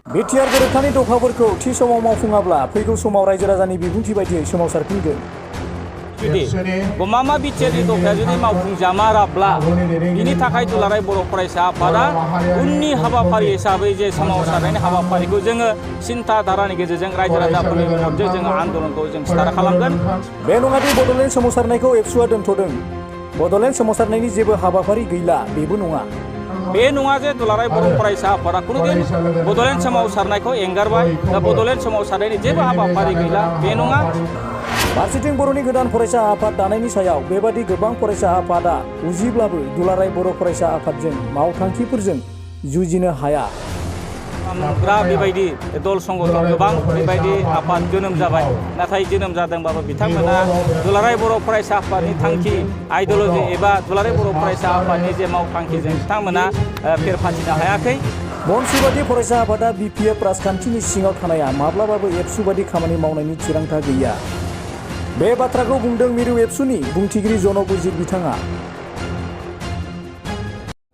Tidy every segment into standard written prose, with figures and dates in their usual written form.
BTR गोरोबथानि दफाफोरखौ थि समाव मावफुङाब्ला फैगौ समाव रायजो राजानि बिबुंथि बायदियै सोमावसारफिनगोन। जुदि गमामा बिटिआरनि दफाया जुदि मावफुंजामाराब्ला बिनि थाखाय दुलाराय बर' फरायसा आफादा उननि हाबाफारि हिसाबै जे सोमावसारनायनि हाबाफारिखौ जोङो सिन्था धारानि गेजेरजों रायजो राजाफोरनि मददजों जोङो आन्दोलनखौ जों स्टार्ट खालामगोन। बे नङादि बड'लेण्ड सोमावसारनायखौ एबसुआ दोनथ'दों। बड'लेण्ड सोमावसारनायनि जेबो हाबाफारि गैला बेबो नङा। बे नङा जे दुलाराय बर' फरायसा आफादा खुनुदिन बड'लेण्ड सोमावसारनायखौ एंगारबाय दा बड'लेण्ड सोमावसारनायनि जेबो हाबाफारि गैला बे नङा। फारसेथिं बर'नि गोदान फरायसा आफाद दानायनि सायाव बेबादि गोबां फरायसा आफादा उजिब्लाबो दुलाराय बर' फरायसा आफादजों मावथांखिफोरजों जुजिनो हाया। बेबायदि दल संगठन गोबां बेबायदि आफाद जोनोम जाबाय नाथाय जोनोम जादोंबाबो बिथांमोना दुलाराय बर' फरायसा आफादनि थांखि आइडिय'लजि एबा दुलाराय बर' फरायसा आफादनि जे मावथांखिजों बिथांमोना फेर फाथिनो हायाखै। बनसुबादि फरायसा आफादा बिपिएफ राजखान्थिनि सिङाव थानाया माब्लाबाबो एबसुबादि खामानि मावनायनि थिरांथा गैया। बे बाथ्राखौ बुंदों मिरु एबसुनि बुंथिगिरि जनक उजिर बिथाङा।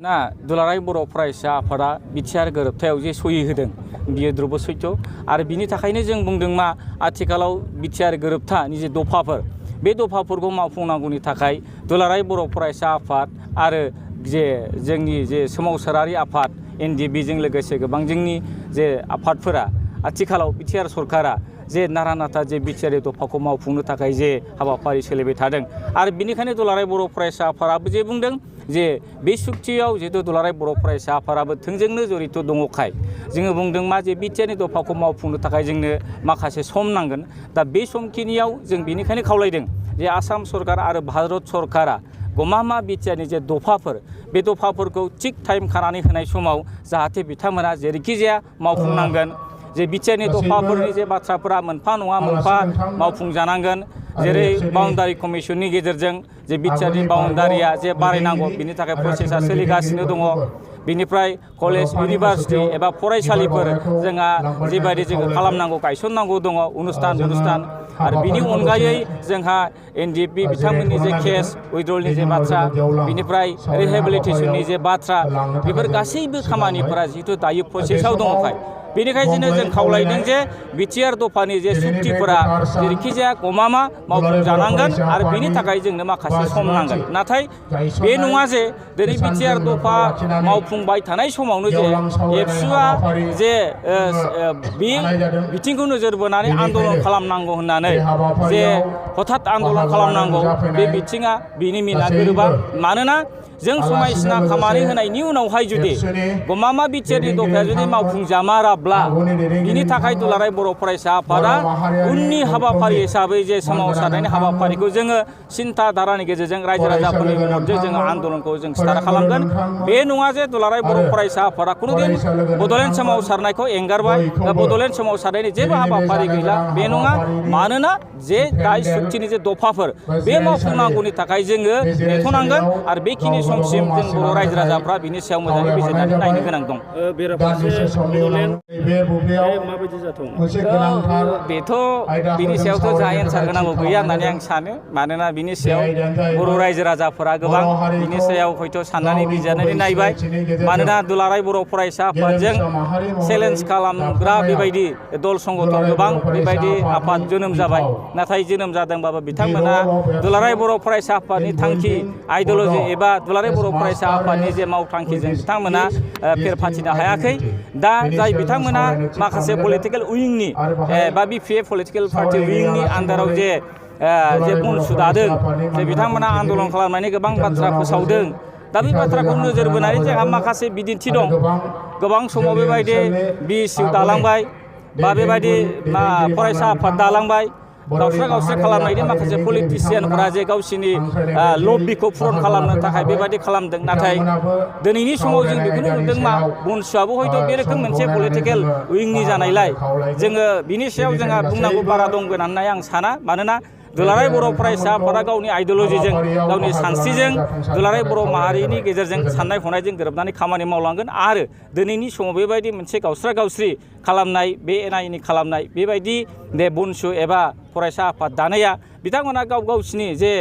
ना दुलाराय बर' फरायसा आफादा बिटिआर गोरोबथायाव जे सहि होदों बियो ध्रुब सैथो आरो बिनि थाखायनो जों बुंदों मा आथिखालाव बिटिआर गोरोबथानि जे दफाफोर बे दफाफोरखौ मावफुंनांगौनि थाखाय दुलाराय बर' फरायसा आफाद आरो जे जोंनि जे सोमावसारारि आफाद एनडिएफबिजों लोगोसे गोबां जोंनि जे आफादफोरा आथिखालाव बिटिआर सरकारा जे नारा नाथा जे बिटिआर दफाखौ मावफुंनो थाखाय जे हाबाफारि सोलिबाय थादों आरो बिनिखायनो दुलाराय बर' फरायसा आफादाबो जे बुंदों जे बे सुक्तियाव जिहेतु दुलाराय बर' फरायसा आफादाबो थोंजोंनो जड़ित दङखाय जोङो बुंदों मा जे बिटिआरनि दफाखौ मावफुंनो थाखाय जोंनो माखासे सम नांगोन। दा बे समखिनियाव जों बेनिखायनो खावलायदों जे आसाम सरकार आरो भारत सरकारा गमामा बिटिआरनि जे दफाफोर बे दफाफोरखौ थिग टाइम खानानै होनाय समाव जाहाथे बिथांमोना जेरैखि जाया मावफुंनांगोन। जे बिटिआरनि दफाफोरनि जे बाथ्राफोरा मोनफा नङा मोनफा मावफुंजानांगोन। जेरै बाउन्डारि कमिसननि गेजेरजों जे बिटिआरनि बाउन्डारिया जे बारायनांगौ बिनि थाखाय प्रसेसा सोलिगासिनो दङ। बिनिफ्राय कलेज इउनिभार्सिटि एबा फरायसालिफोर जोंहा जेबायदि जोङो खालामनांगौ गायसननांगौ दङ अनुष्ठान आरो बिनि अनगायै जोंहा एनडिएफबि बिथांमोननि जे केस उइड्रलनि जे बाथ्रा बिनिफ्राय रिहेबिलिटेसननि जे बाथ्रा बेफोर गासैबो खामानिफोरा जिहेतु दायो प्रसेसआव दङखाय बेनिखायनो जों खावलायदों जे बिटिआर दफानि जे सुक्तिफोरा जेरैखि जाया गमामा मावफुंजानांगोन आरो बेनि थाखाय जोंनो माखासे सम नांगोन। नाथाय बे नङा जे दिनै बिटिआर दफा मावफुंबाय थानाय समावनो जे एबसुआ जे बे बिथिंखौ नोजोर बोनानै आन्दलन खालामनांगौ होननानै जे हथात आन्दलन खालामनांगौ बे बिथिङा बिनि मिना गोरोबा। मानोना जों समायसिना खामानि होनायनि उनावहाय जुदि गमामा बिटिआरनि दफाया जुदि मावफुंजामाराब्ला बिनि थाखाय दुलाराय बर' फरायसा आफादा उननि हाबाफारि हिसाबै जे सोमावसारनायनि हाबाफारिखौ जोङो सिन्था धारानि गेजेरजों रायजो राजाफोरनि मददजों जोङो आन्दोलनखौ जों स्टार्ट खालामगोन। बे नङा जे दुलाराय बर' फरायसा आफादा खुनुदिन बड'लेण्ड सोमावसारनायखौ एंगारबाय दा बड'लेण्ड सोमावसारनायनि जेबो हाबाफारि गैला बे नङा। मानोना जे दाय सुक्तिनि जे दफाफोर बे मावफुंनांगौनि थाखाय जोङो नेथ'नांगोन आरो बेखिनि समसिम जों बर' रायजो राजाफ्रा बिनि सायाव मोजाङै बिजिरनानै नायनो गोनां दं। माबायदि जाथाव बेथ' बिनि सायावथ' जोंहा एन्सार होनांगौ गैया होननानै आं सानो। मानोना बिनि सायाव बर' रायजो राजाफोरा गोबां बिनि सायाव हयथ' साननानै बिजिरनानै नायबाय। मानोना दुलाराय बर' फरायसा आफादजों चेलेन्ज खालामग्रा बेबायदि दल संगठन गोबां बेबायदि आफाद जोनोम जाबाय नाथाय जोनोम जादोंबाबो बिथांमोना दुलाराय बर' फरायसा आफादनि थांखि आइडिय'लजि एबा दुलाराय बर' फरायसा आफादनि जे मावथांखिजों बिथांमोना फेर फाथिनो हायाखै। दा जाय बिथांमोना माखासे पलिटिकेल उइंनि बा बिपिएफ पलिटिकेल पार्टि उइंनि आन्दाराव जे बनसु दादों जे बिथांमोना आन्दलन खालामनानै गोबां बाथ्रा फोसावदों। दा बे बाथ्राखौ नोजोर बोनानै जोंहा माखासे बिदिन्थि दं। गोबां समाव बेबायदि बिएसइउ दालांबाय बा बेबायदि फरायसा आफाद दालांबाय गावस्रा खालामनायनि माखासे पलिटिसियानफोरा जे गावसिनि लबिखौ पुरन खालामनो थाखाय बेबायदि खालामदों। नाथाय दिनैनि समाव जों बेखौनो नुदों मा बनसुआबो हयथ' बे रोखोम मोनसे पलिटिकेल उइंनि जानायलाय जोङो बिनि सायाव जोंहा बुंनांगौ बारा दंगोन होननानै आं साना। मानोना दुलाराय बर' फरायसा आफादा गावनि आइडिय'लजिजों गावनि सानस्रिजों दुलाराय बर' माहारिनि गेजेरजों साननाय हनायजों गोरोबनानै खामानि मावलांगोन आरो दिनैनि समाव बेबायदि मोनसे गावस्रा गावस्रि खालामनाय बे एना एनि खालामनाय बेबायदि बे बनसु एबा फरायसा आफाद दानाया बिथांमोना गावसिनि जे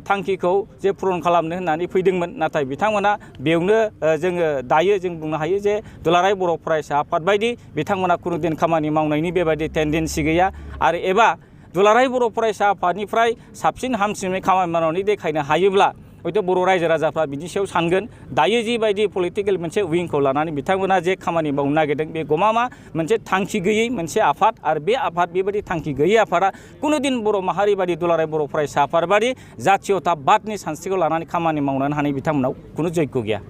थांखिखौ जे पुरन खालामनो होननानै फैदोंमोन नाथाय बिथांमोना बेयावनो जोङो दायो जों बुंनो हायो जे दुलाराय बर' फरायसा आफाद बायदि बिथांमोना खुनुदिन खामानि मावनायनि बेबायदि टेन्डेन्सि गैया आरो एबा दुलाराय बर' फरायसा आफादनिफ्राय साबसिन हामसिनै खामानि मावनानै देखायनो हायोब्ला हयथ' बर' रायजो राजाफ्रा बिनि सायाव सानगोन दायो जिबायदि पलिटिकेल मोनसे उइंखौ लानानै बिथांमोना जे खामानि मावनो नागिरदों बे गमामा मोनसे थांखि गैयै मोनसे आफाद आरो बे आफाद बेबायदि थांखि गैयै आफादा कुनुदिन बर' माहारि बादि दुलाराय बर' फरायसा आफाद बादि जातीयताबादनि सानस्रिखौ लानानै खामानि मावनो हानाय बिथांमोनाव कुनु जग्य गैया।